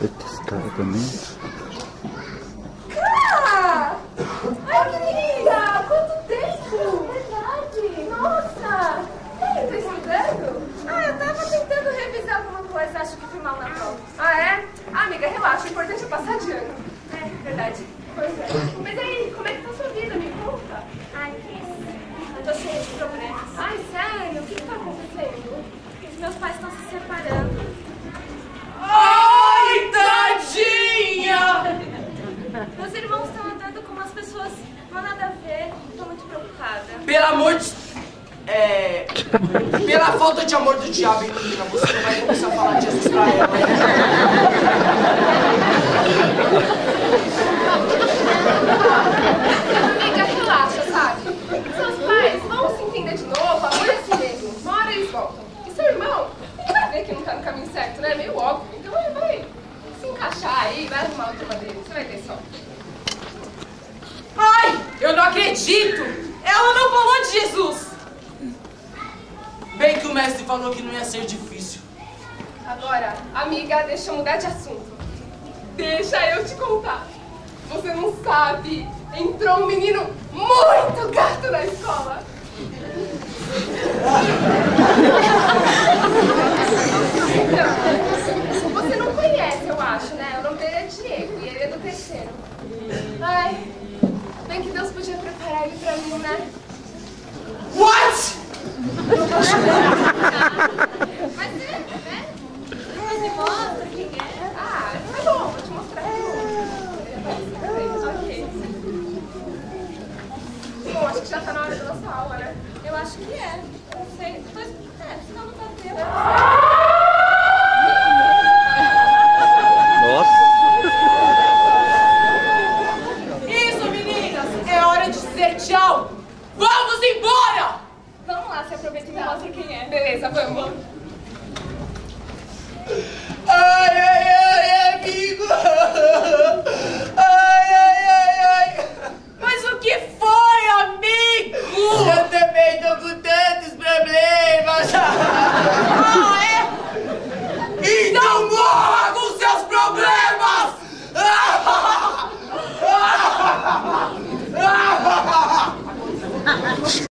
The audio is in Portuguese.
Esse cara também. Cara! Ai, que linda! Quanto tempo! Verdade! Nossa! Tá estudando? Ah, eu tava tentando revisar alguma coisa, acho que fui mal na prova. Ah, é? Ah, amiga, relaxa, o importante é passar de ano. É, verdade. Pois é. Mas aí, como é que tá a sua vida? Me conta. Ai, eu tô cheia de problemas. Ai, sério? O que tá acontecendo? Os meus pais estão se separando. Ai, tadinha! Meus irmãos estão andando com umas pessoas não nada a ver. Tô muito preocupada. Pelo amor de... Pela falta de amor do diabo, hein, menina? Você não vai começar a falar de Jesus pra ela. Amiga, relaxa, sabe? Seus pais vão se entender de novo, amor é assim mesmo. Uma hora eles voltam. E seu irmão, ele vai ver que não tá no caminho certo, né? É meio óbvio. Então ele vai se encaixar aí, vai arrumar a turma dele. Você vai ter sorte. Ai, eu não acredito! Ela não falou de Jesus! Bem que o mestre falou que não ia ser difícil. Agora, amiga, deixa eu mudar de assunto. Deixa eu te contar. Você não sabe, entrou um menino muito gato na escola. Então, você não conhece, eu acho, né? O nome dele é Diego e ele é do terceiro. Ai, bem que Deus podia preparar ele pra mim, né? What? Mas é, né? Mas me mostra quem é. Ah, tá bom, vou te mostrar aqui. Ok. Bom, acho que já tá na hora da nossa aula, né? Eu acho que é. Não sei. Senão não tá tempo.